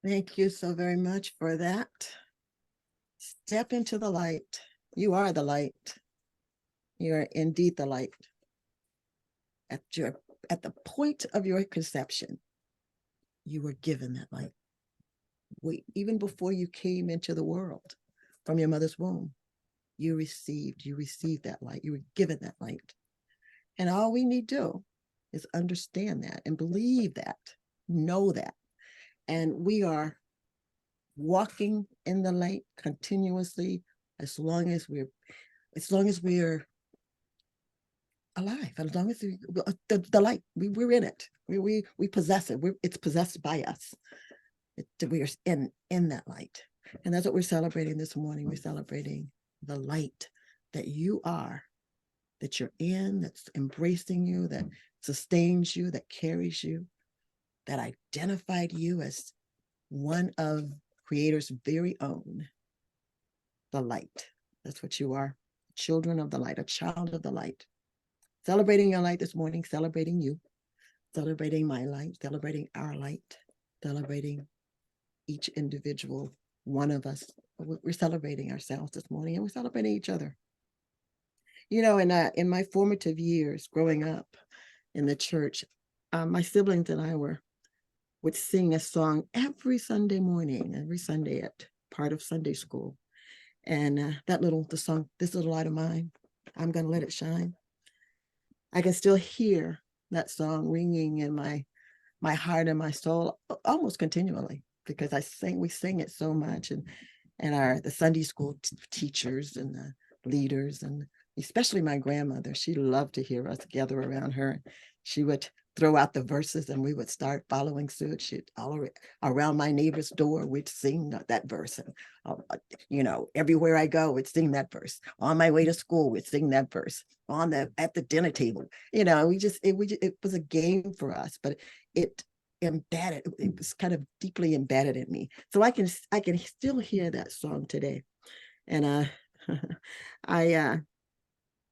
Thank you so very much for that. Step into the light. You are the light. You are indeed the light. At your at the point of your conception, you were given that light. Even before you came into the world from your mother's womb, you received that light. You were given that light. And all we need to do is understand that and believe that, know that. And we are walking in the light continuously as long as we're alive, as long as the light, we're in it. We possess it. It's possessed by us. We are in that light. And that's what we're celebrating this morning. We're celebrating the light that you are, that you're in, that's embracing you, that sustains you, that carries you, that identified you as one of Creator's very own, the light. That's what you are. Children of the light, a child of the light. Celebrating your light this morning, celebrating you, celebrating my light, celebrating our light, celebrating each individual one of us. We're celebrating ourselves this morning, and we're celebrating each other. You know, in my formative years growing up in the church, my siblings and I would sing a song every Sunday morning, every Sunday at part of Sunday school. And the song, "This Little Light of Mine, I'm Gonna Let It Shine." I can still hear that song ringing in my heart and my soul almost continually, because we sing it so much, and the Sunday school teachers and the leaders, and especially my grandmother, she loved to hear us gather around her. She would throw out the verses and we would start following suit. She'd all around my neighbor's door, we'd sing that verse. And, everywhere I go, we'd sing that verse. On my way to school, we'd sing that verse. At the dinner table, it was a game for us, but it it was kind of deeply embedded in me. So I can still hear that song today. And I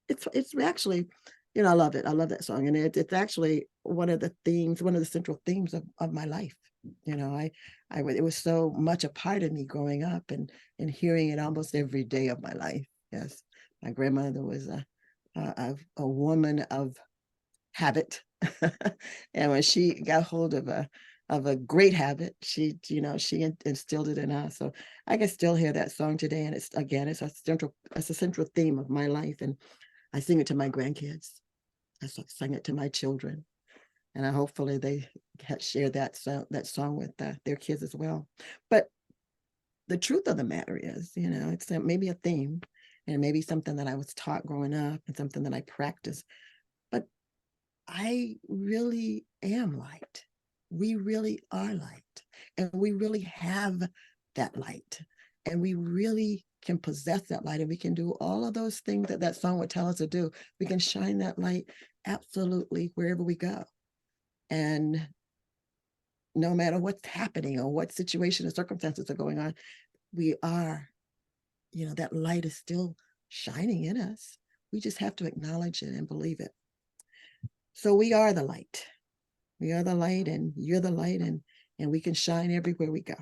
it's actually, I love it. I love that song. And it's actually one of the central themes of my life. It was so much a part of me growing up, and hearing it almost every day of my life. Yes. My grandmother was a woman of habit. And when she got hold of a great habit, she instilled it in us. So I can still hear that song today, and it's a central theme of my life. And I sing it to my grandkids. I sing it to my children, and hopefully they share that song with their kids as well. But the truth of the matter is, it's maybe a theme, and maybe something that I was taught growing up, and something that I practice. But I really am light. We really are light. And we really have that light. And we really can possess that light. And we can do all of those things that song would tell us to do. We can shine that light absolutely wherever we go. And no matter what's happening or what situation or circumstances are going on, we are, that light is still shining in us. We just have to acknowledge it and believe it. So we are the light. We are the light, and you're the light, and we can shine everywhere we go.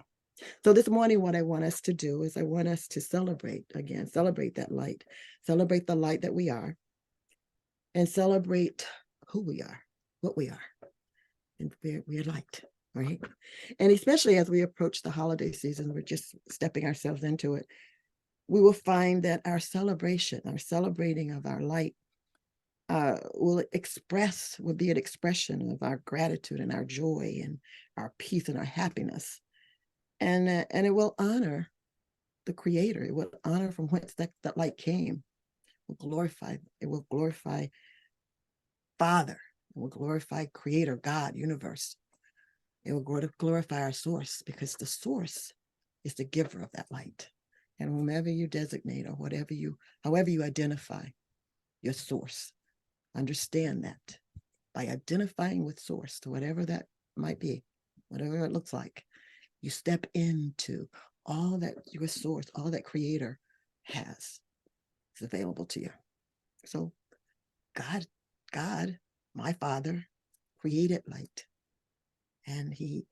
So this morning, what I want us to do is I want us to celebrate that light, celebrate the light that we are, and celebrate who we are, what we are, and we're light, right? And especially as we approach the holiday season, we're just stepping ourselves into it. We will find that our celebrating of our light will be an expression of our gratitude and our joy and our peace and our happiness, and it will honor the Creator. It will honor from whence that light came. It will glorify Father. It will glorify Creator, God, universe. It will glorify our source, because the source is the giver of that light. And whomever you designate, or however you identify your source, understand that by identifying with source, to whatever that might be, whatever it looks like, you step into all that your source, all that Creator has is available to you. So God, my Father, created light, and he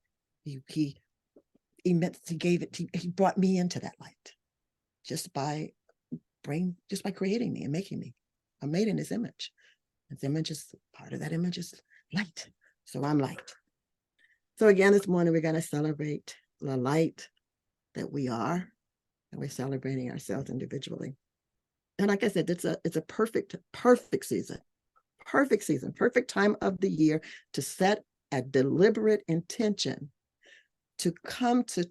immense. He brought me into that light just by creating me and making me. I'm made in his image. His image is part of that image is light. So I'm light. So again, this morning we're going to celebrate the light that we are, and we're celebrating ourselves individually. And like I said, it's a perfect season, perfect time of the year to set a deliberate intention to come to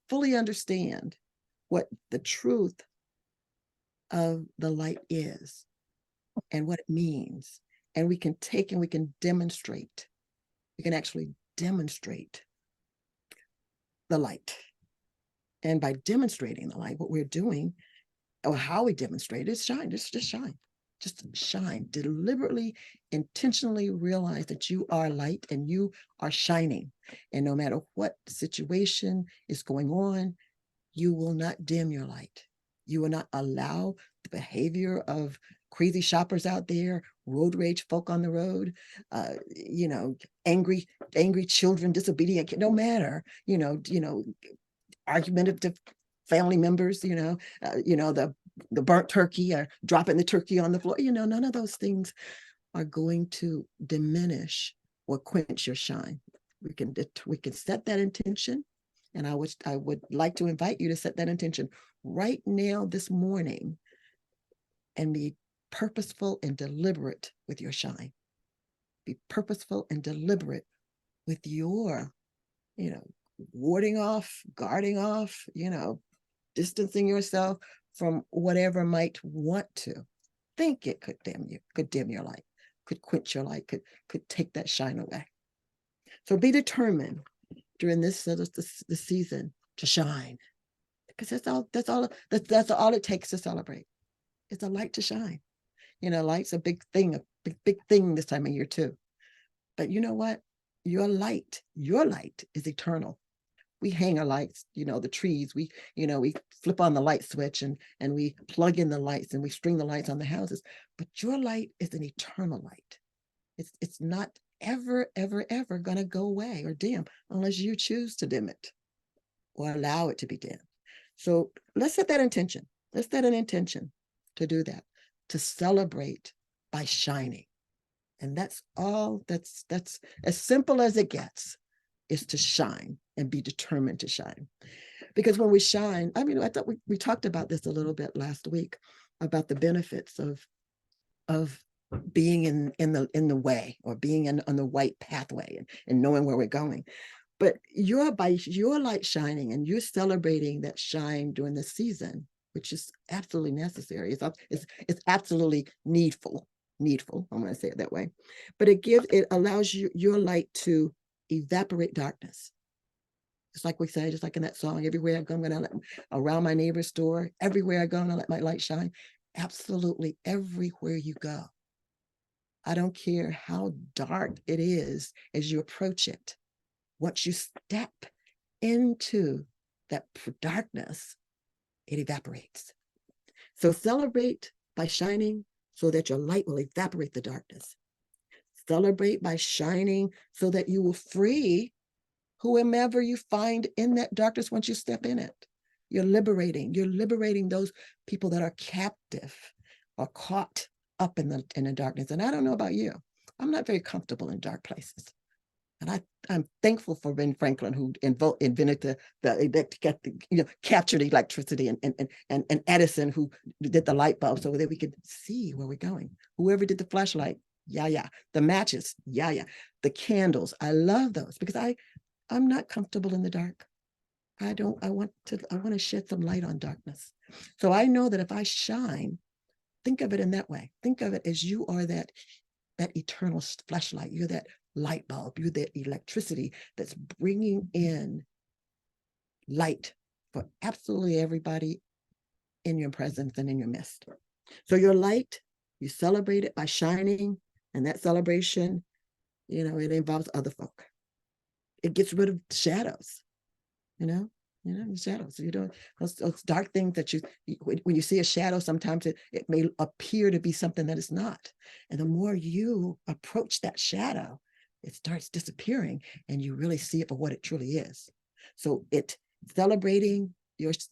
fully understand what the truth of the light is and what it means. And we can demonstrate. We can actually demonstrate the light. And by demonstrating the light, what we're doing, or how we demonstrate it, is shine. Just shine. Just shine. Deliberately, intentionally realize that you are light and you are shining. And no matter what situation is going on, you will not dim your light. You will not allow the behavior of crazy shoppers out there, road rage folk on the road, angry children, disobedient, no matter, argumentative family members, the burnt turkey or dropping the turkey on the floor, none of those things are going to diminish or quench your shine. We can set that intention. And I would like to invite you to set that intention right now this morning and be purposeful and deliberate with your shine. Be purposeful and deliberate with your, warding off, guarding off, distancing yourself from whatever might want to think it could dim your light, could quench your light, could take that shine away. So be determined during this season to shine, because that's all it takes to celebrate. It's a light to shine. Light's a big thing, big thing this time of year too. But you know what? Your light is eternal. We hang our lights, the trees, we flip on the light switch and we plug in the lights and we string the lights on the houses. But your light is an eternal light. It's not ever going to go away or dim unless you choose to dim it or allow it to be dimmed. So let's set that intention. Let's set an intention to do that, to celebrate by shining. And that's all. That's as simple as it gets, is to shine and be determined to shine. Because when we shine, I thought we talked about this a little bit last week about the benefits of being in the way, or being on the white pathway and knowing where we're going. But by your light shining and you're celebrating that shine during the season, which is absolutely necessary. It's absolutely needful. I'm going to say it that way. But it allows your light to evaporate darkness. It's like we say, just like in that song, everywhere I go, I'm going to let around my neighbor's door. Everywhere I go, I'm going to let my light shine. Absolutely everywhere you go. I don't care how dark it is as you approach it. Once you step into that darkness, it evaporates. So celebrate by shining so that your light will evaporate the darkness. Celebrate by shining so that you will free whomever you find in that darkness once you step in it. You're liberating those people that are captive or caught up in the darkness. And I don't know about you, I'm not very comfortable in dark places. And I'm thankful for Ben Franklin, who invented captured electricity, and Edison, who did the light bulb so that we could see where we're going. Whoever did the flashlight, yeah. The matches, yeah. The candles, I love those because I'm not comfortable in the dark. I want to shed some light on darkness. So I know that if I shine, think of it in that way. Think of it as you are that eternal flashlight. You're that light bulb. You're that electricity that's bringing in light for absolutely everybody in your presence and in your midst. So your light, you celebrate it by shining, and that celebration, it involves other folk. It gets rid of shadows, shadows. Those dark things that when you see a shadow, sometimes it may appear to be something that it's not. And the more you approach that shadow, it starts disappearing and you really see it for what it truly is. So it celebrating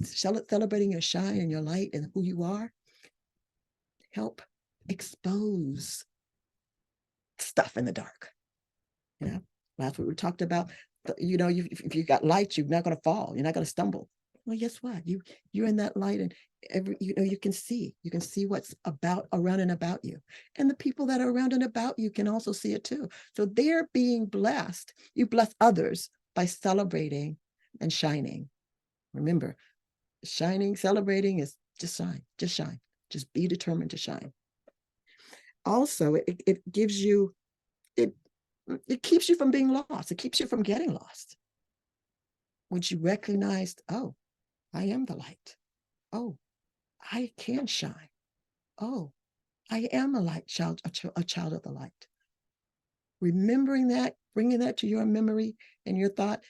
celebrating your shine and your light and who you are, help expose stuff in the dark. You know, last week we talked about, you know, if you got light, you're not going to fall. You're not going to stumble. Well, guess what? You're in that light, and you can see what's about around and about you, and the people that are around and about you can also see it too. So they're being blessed. You bless others by celebrating and shining. Remember, shining, celebrating is just shine, just be determined to shine. Also, it gives you it keeps you from being lost. It keeps you from getting lost. Once you recognize, oh, I am the light. Oh, I can shine. Oh, I am a light child, a child of the light. Remembering that, bringing that to your memory and your thought,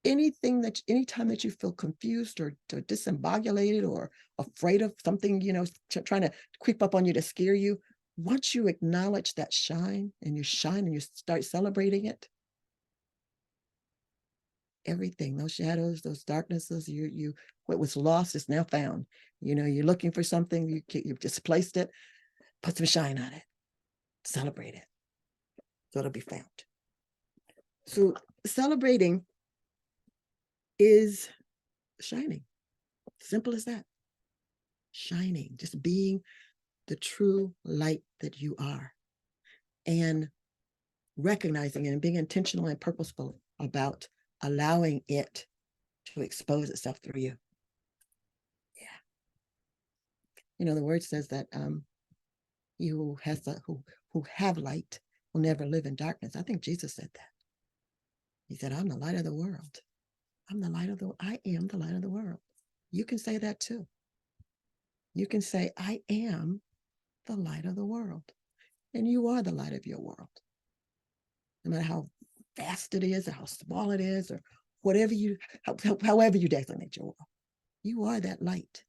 anytime that you feel confused or disembogulated or afraid of something, you know, trying to creep up on you to scare you, once you acknowledge that shine and you start celebrating it, everything, those shadows, those darknesses, what was lost is now found. You know, you're looking for something, you've displaced it, put some shine on it, celebrate it, so it'll be found. So celebrating is shining. Simple as that. Shining, just being the true light that you are, and recognizing it and being intentional and purposeful about allowing it to expose itself through you. Yeah. You know, the word says that you who have light will never live in darkness. I think Jesus said that. He said, I'm the light of the world. I am the light of the world. You can say that too. You can say, I am the light of the world. And you are the light of your world. No matter how vast it is or how small it is or whatever however you designate your world, you are that light.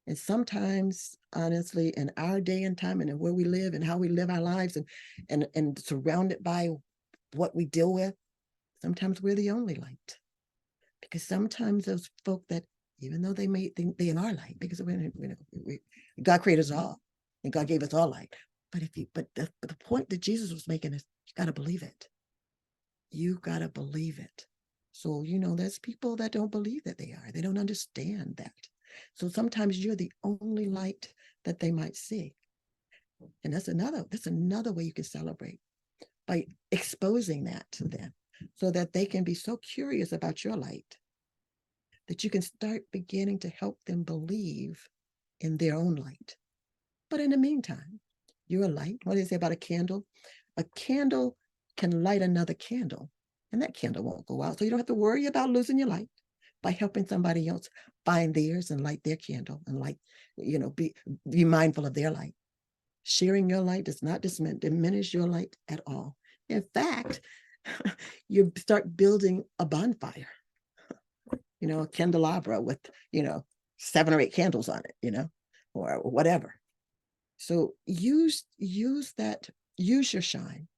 And sometimes, honestly, in our day and time and where we live and how we live our lives and surrounded by what we deal with, sometimes we're the only light. Because sometimes those folk that, even though they may think they are light, because God created us all and God gave us all light. But the point that Jesus was making is, you got to believe it. You got to believe it. So, you know, there's people that don't believe that they are. They don't understand that. So sometimes you're the only light that they might see. And that's another way you can celebrate, by exposing that to them so that they can be so curious about your light that you can start beginning to help them believe in their own light. But in the meantime, you're a light. What do they say about a candle? A candle can light another candle, and that candle won't go out. So you don't have to worry about losing your light by helping somebody else find theirs and light their candle and light, you know, be mindful of their light. Sharing your light does not diminish your light at all. In fact, you start building a bonfire, you know, a candelabra with, you know, 7 or 8 candles on it, you know, or whatever. So use that, use your shine.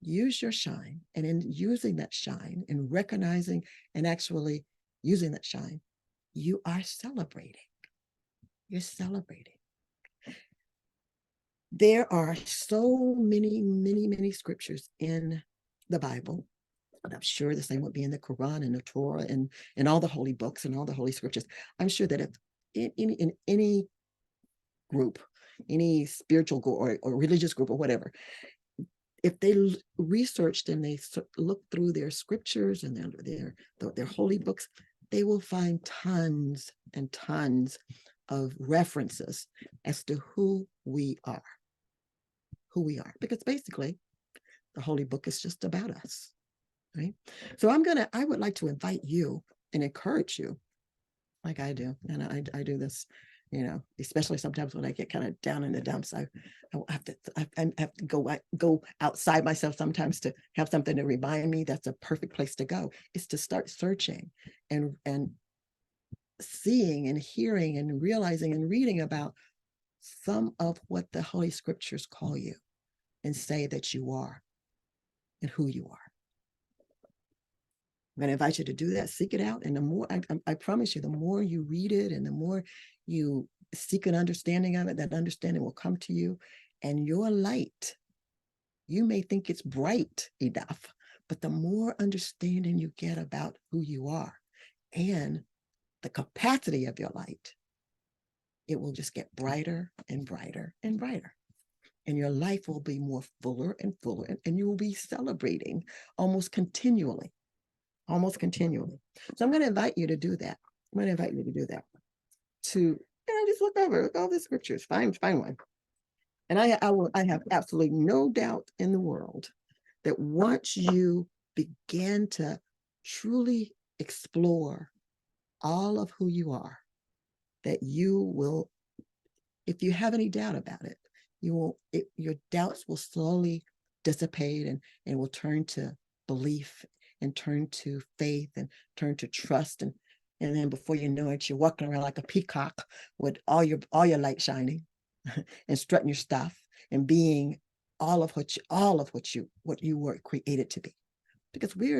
Use your shine. And in using that shine and recognizing and actually using that shine, you are celebrating. You're celebrating. There are so many scriptures in the Bible, and I'm sure the same would be in the Quran and the Torah and all the holy books and all the holy scriptures. I'm sure that if in any group, any spiritual group or religious group or whatever, if they researched and they looked through their scriptures and their holy books, they will find tons and tons of references as to who we are. Because basically the holy book is just about us, right? So I would like to invite you and encourage you, like I do, and I do this, you know, especially sometimes when I get kind of down in the dumps. I have to go outside myself sometimes to have something to remind me that's a perfect place to go, is to start searching and seeing and hearing and realizing and reading about some of what the Holy Scriptures call you and say that you are and who you are. I'm going to invite you to do that. Seek it out. And the more, I promise you, the more you read it and the more you seek an understanding of it, that understanding will come to you. And your light, you may think it's bright enough, but the more understanding you get about who you are and the capacity of your light, it will just get brighter and brighter and brighter. And your life will be more fuller and fuller, and you will be celebrating almost continually. Almost continually. So I'm going to invite you to do that. I'm going to invite you to do that. To just look over all the scriptures. Find one. And I have absolutely no doubt in the world that once you begin to truly explore all of who you are, that you will, if you have any doubt about it, your doubts will slowly dissipate and will turn to belief and turn to faith and turn to trust. And then before you know it, you're walking around like a peacock with all your light shining and strutting your stuff and being all of what you were created to be. Because we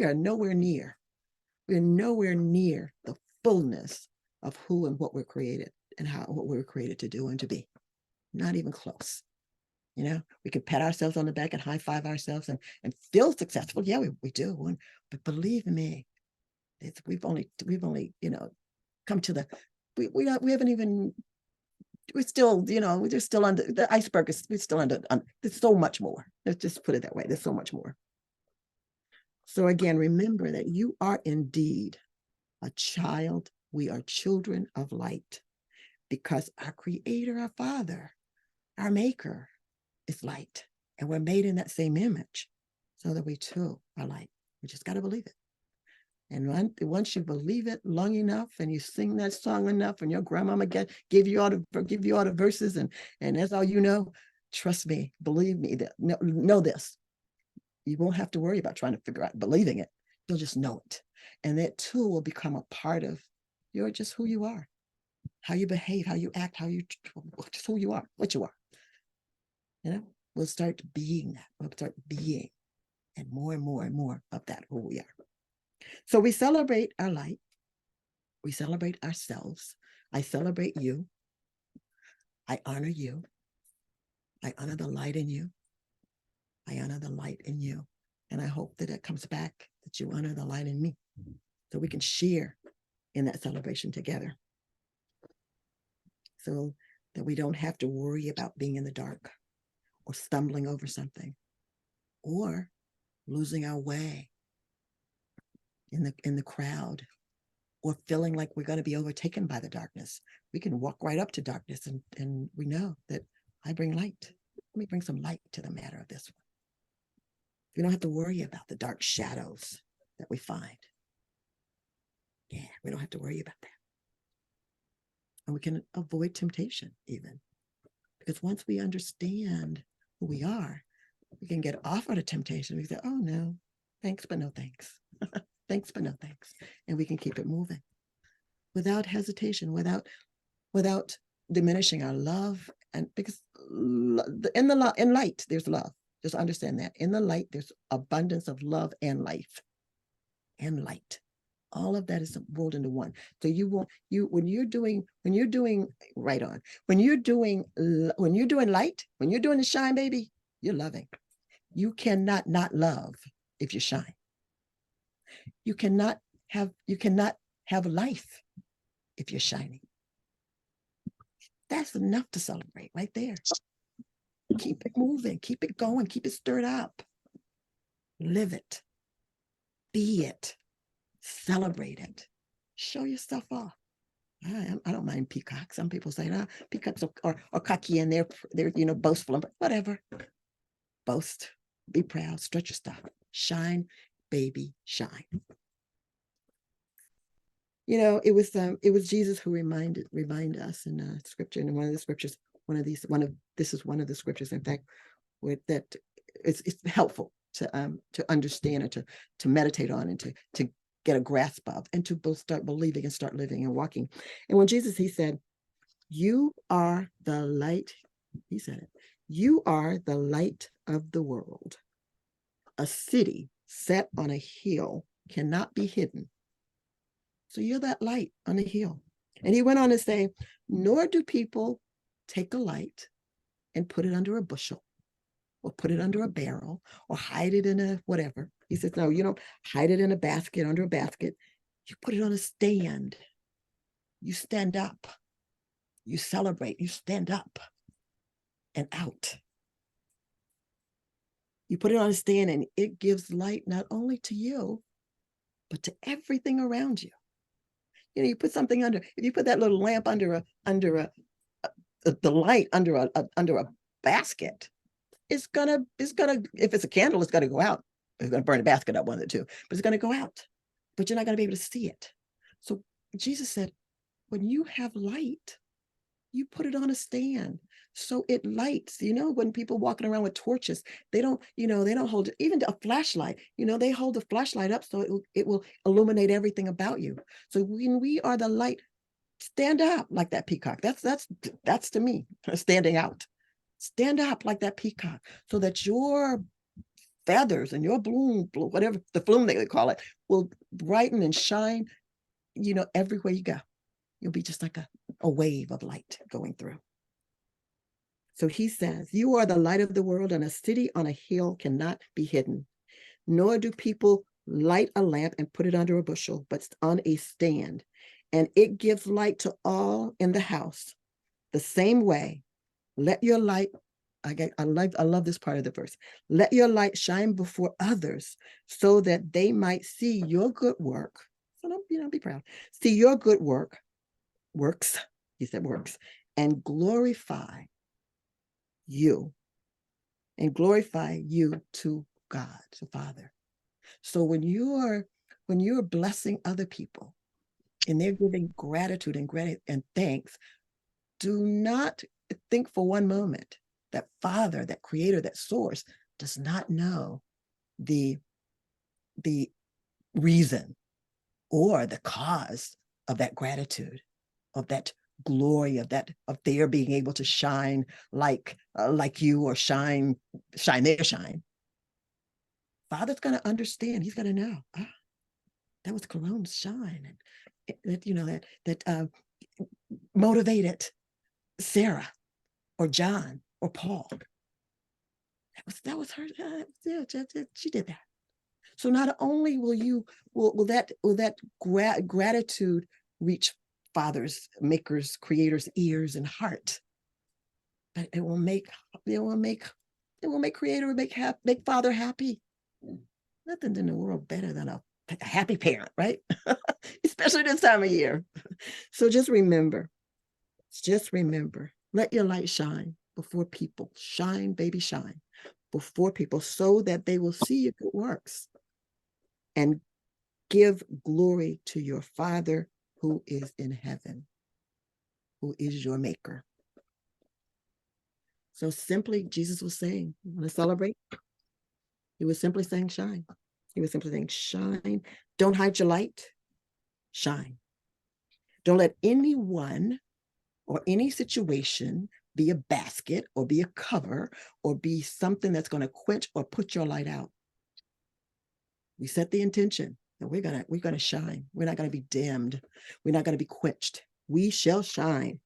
are nowhere near. We're nowhere near the fullness of who and what we're created and what we were created to do and to be. Not even close. We can pat ourselves on the back and high five ourselves and feel successful. Yeah, we do. But believe me, we've only come to the, we haven't even, we're still, we're still under the iceberg. We're still under, there's so much more. Let's just put it that way. There's so much more. So again, remember that you are indeed a child. We are children of light because our creator, our father, our maker is light. And we're made in that same image so that we too are light. We just got to believe it. And once you believe it long enough and you sing that song enough and your grandmama give you all the verses and that's all you know, trust me, believe me, that know this. You won't have to worry about trying to figure out believing it. You'll just know it. And that too will become a part of just who you are, how you behave, how you act, just who you are, what you are. We'll start being that. We'll start being and more of that who we are. So we celebrate our light. We celebrate ourselves. I celebrate you. I honor you. I honor the light in you. I honor the light in you. And I hope that it comes back, that you honor the light in me, so we can share in that celebration together. So that we don't have to worry about being in the dark or stumbling over something or losing our way in the crowd or feeling like we're going to be overtaken by the darkness. We can walk right up to darkness and we know that I bring light. Let me bring some light to the matter of this one. We don't have to worry about the dark shadows that we find. Yeah, we don't have to worry about that. And we can avoid temptation even. Because once we understand who we are, we can get off of the temptation. We say, oh no, thanks, but no thanks. Thanks, but no thanks. And we can keep it moving without hesitation, without diminishing our love. And because in light, there's love. Just understand that. In the light, there's abundance of love and life and light. All of that is rolled into one. So when you're doing light, when you're doing the shine, baby, you're loving. You cannot not love if you shine. You cannot have life if you're shining. That's enough to celebrate right there. Keep it moving, keep it going, keep it stirred up. Live it. Be it. Celebrate it. Show yourself off. I don't mind peacocks. Some people say, peacocks are cocky and they're boastful, but whatever. Boast, be proud, stretch your stuff. Shine, baby, shine. It was Jesus who remind us in scripture, in one of the scriptures, this is one of the scriptures, in fact, that it's helpful to understand and to meditate on and to get a grasp of, and to both start believing and start living and walking. And when Jesus, he said, you are the light, he said it, you are the light of the world. A city set on a hill cannot be hidden. So you're that light on the hill. And he went on to say, nor do people take a light and put it under a bushel or put it under a barrel or hide it in a whatever. He says, no, you don't hide it in a basket, under a basket. You put it on a stand. You stand up. You celebrate. You stand up and out. You put it on a stand and it gives light not only to you, but to everything around you. You know, you put something under, if you put that little lamp under the light under a basket, it's gonna, if it's a candle, it's gonna go out. It's gonna burn the basket up, one of the two, but it's gonna go out, but you're not gonna be able to see it. So Jesus said, when you have light, you put it on a stand so it lights. You know, when people walking around with torches, they don't hold it, even a flashlight, they hold the flashlight up so it will illuminate everything about you. So when we are the light, stand up like that peacock. That's to me standing out. Stand up like that peacock so that your feathers and your bloom, whatever the flume they call it, will brighten and shine, everywhere you go. You'll be just like a wave of light going through. So he says, you are the light of the world, and a city on a hill cannot be hidden. Nor do people light a lamp and put it under a bushel, but on a stand, and it gives light to all in the house. The same way, let your light, I love this part of the verse. Let your light shine before others so that they might see your good work. So don't, be proud. See your good works, he said works, and glorify you to God, the Father. So when you're blessing other people and they're giving gratitude and thanks, do not think for one moment that Father, that Creator, that Source does not know the reason or the cause of that gratitude, of that glory, of their being able to shine like you, or shine their shine. Father's going to understand. He's going to know, that was Cologne's shine, and that motivated Sarah or John or Paul. That was her. She did that. So not only will that gratitude reach Father's, Maker's, Creator's ears and heart, but it will make Creator, make Father happy. Nothing in the world better than a happy parent, right? Especially this time of year. So just remember, let your light shine before people. Shine, baby, shine before people so that they will see your good works and give glory to your Father who is in heaven, who is your maker. So simply, Jesus was saying, you want to celebrate? He was simply saying, shine. He was simply saying, shine. Don't hide your light. Shine. Don't let anyone or any situation be a basket or be a cover or be something that's going to quench or put your light out. We set the intention that we're gonna shine. We're not going to be dimmed. We're not going to be quenched. We shall shine.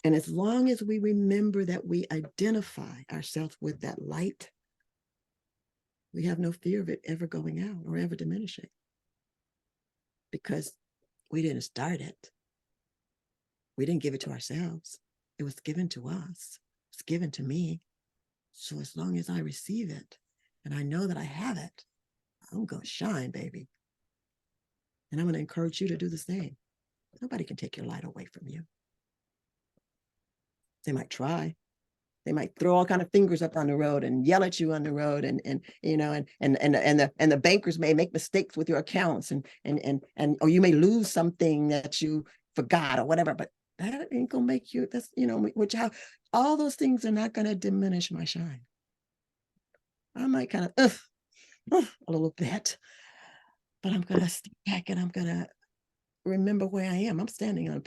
And as long as we remember that we identify ourselves with that light, we have no fear of it ever going out or ever diminishing, because we didn't start it. We didn't give it to ourselves. It was given to us. It's given to me. So as long as I receive it and I know that I have it, I'm going to shine, baby. And I'm going to encourage you to do the same. Nobody can take your light away from you. They might try. They might throw all kind of fingers up on the road and yell at you on the road, and the bankers may make mistakes with your accounts, and or you may lose something that you forgot or whatever. But that ain't gonna make you. That's all those things are not gonna diminish my shine. I might kind of a little bit, but I'm gonna step back and I'm gonna remember where I am. I'm standing on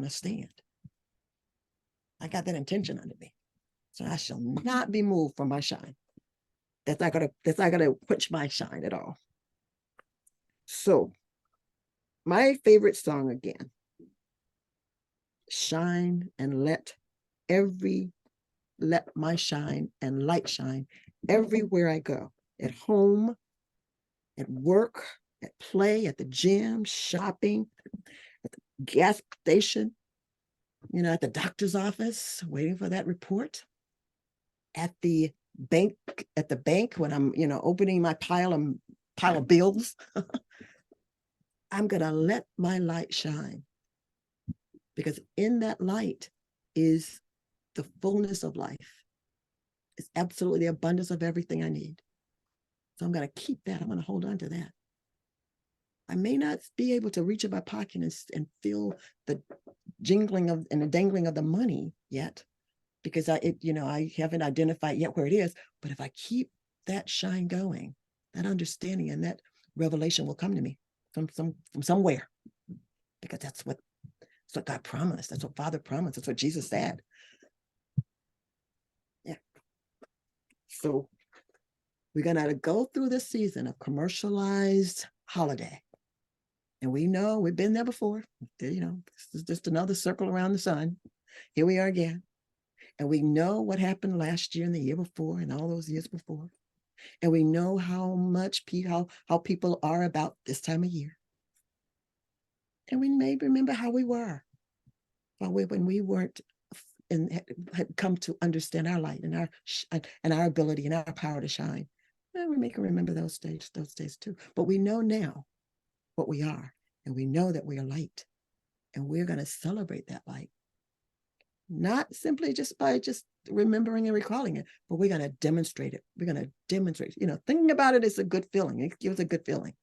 a stand. I got that intention under me. So I shall not be moved from my shine. That's not gonna quench my shine at all. So my favorite song again, shine and let my shine and light shine everywhere I go, at home, at work, at play, at the gym, shopping, at the gas station, at the doctor's office, waiting for that report, at the bank, when I'm, opening my pile of bills. I'm going to let my light shine, because in that light is the fullness of life. It's absolutely the abundance of everything I need. So I'm going to keep that. I'm going to hold on to that. I may not be able to reach in my pocket and feel the jingling and the dangling of the money yet, because I haven't identified yet where it is. But if I keep that shine going, that understanding and that revelation will come to me from somewhere, because that's what God promised. That's what Father promised. That's what Jesus said. Yeah. So we're gonna go through this season of commercialized holiday. And we know we've been there before. This is just another circle around the sun. Here we are again. And we know what happened last year and the year before and all those years before. And we know how much how people are about this time of year. And we may remember how we were when we weren't and had come to understand our light and our ability and our power to shine. And we make remember those days too. But we know now what we are, and we know that we are light, and we're going to celebrate that light, not simply just by just remembering and recalling it, but we're going to demonstrate it. We're going to demonstrate. Thinking about it is a good feeling. It gives a good feeling.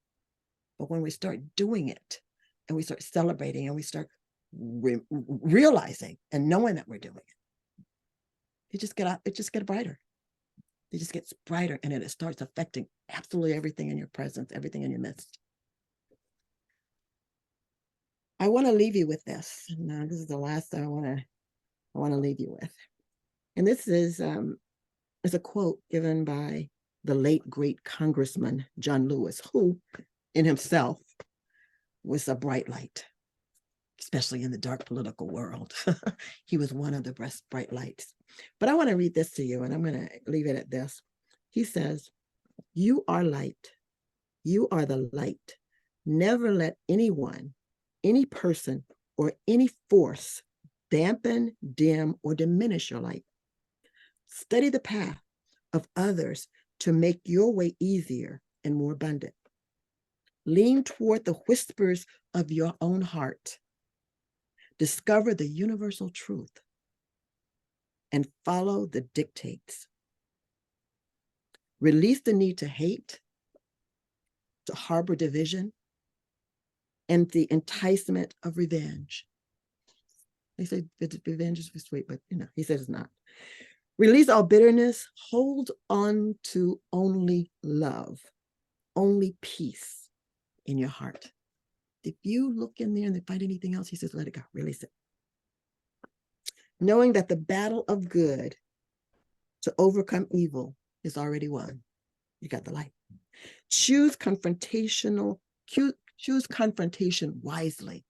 But when we start doing it, and we start celebrating, and we start realizing and knowing that we're doing it, it just gets brighter. It just gets brighter, and it starts affecting absolutely everything in your presence, everything in your midst. I want to leave you with this. Now, this is the last thing I want to leave you with, and this is a quote given by the late great Congressman John Lewis, who, in himself, was a bright light, especially in the dark political world. He was one of the best bright lights. But I want to read this to you, and I'm going to leave it at this. He says, "You are light. You are the light. Never let anyone, any person, or any force dampen, dim, or diminish your light. Study the path of others to make your way easier and more abundant. Lean toward the whispers of your own heart. Discover the universal truth and follow the dictates. Release the need to hate, to harbor division, and the enticement of revenge." They say revenge is sweet, but he says it's not. "Release all bitterness. Hold on to only love, only peace in your heart. If you look in there and find anything else," he says, let it go, release it. "Knowing that the battle of good to overcome evil is already won." You got the light. Choose confrontation wisely.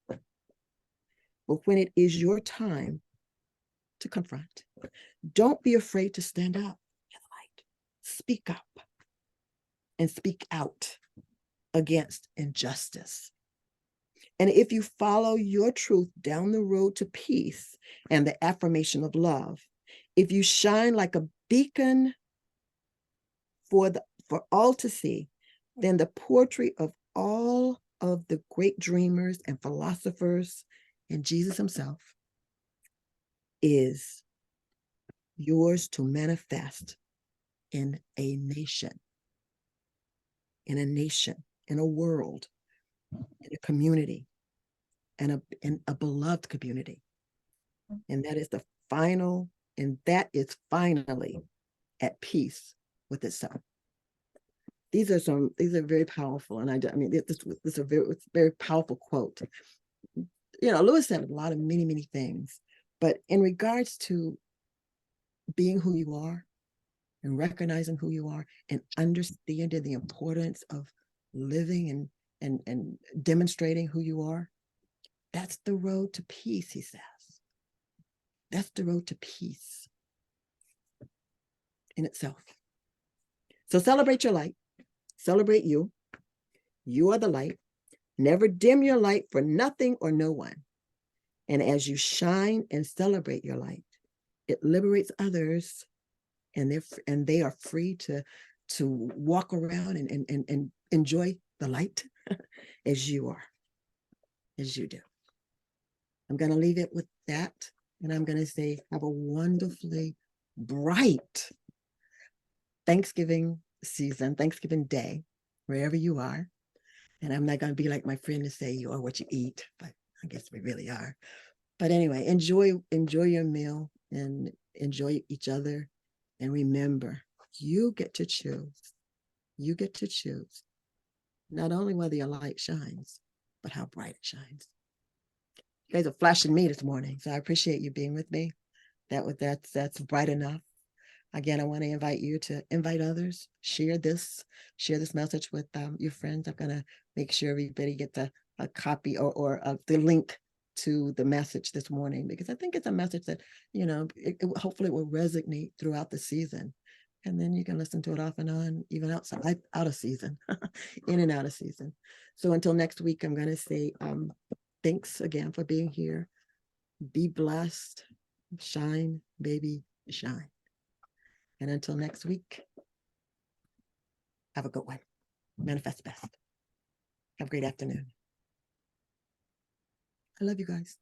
But when it is your time to confront, don't be afraid to stand up. Speak up and speak out against injustice. And if you follow your truth down the road to peace and the affirmation of love, if you shine like a beacon for all to see, then the poetry of all of the great dreamers and philosophers and Jesus himself is yours to manifest in a nation, in a world, in a community, and a beloved community. And that is finally at peace with itself. These are very powerful, and this is a very powerful quote. Lewis said a lot of many things, but in regards to being who you are and recognizing who you are and understanding the importance of living and demonstrating who you are. That's the road to peace, he says. That's the road to peace in itself. So celebrate your light. Celebrate you. You are the light. Never dim your light for nothing or no one. And as you shine and celebrate your light, it liberates others, and they are free to walk around and enjoy the light as you are, as you do. I'm going to leave it with that. And I'm going to say, have a wonderfully bright Thanksgiving season, Thanksgiving Day, wherever you are. And I'm not going to be like my friend to say you are what you eat, but I guess we really are. But anyway, enjoy your meal and enjoy each other. And remember, you get to choose. You get to choose not only whether your light shines, but how bright it shines. You guys are flashing me this morning, so I appreciate you being with me. That's bright enough. Again, I want to invite you to invite others, share this message with your friends. I'm going to make sure everybody gets a copy or the link to the message this morning, because I think it's a message that, hopefully it will resonate throughout the season. And then you can listen to it off and on, even out of season, in and out of season. So until next week, I'm going to say thanks again for being here. Be blessed. Shine, baby, shine. And until next week, have a good one. Manifest best. Have a great afternoon. I love you guys.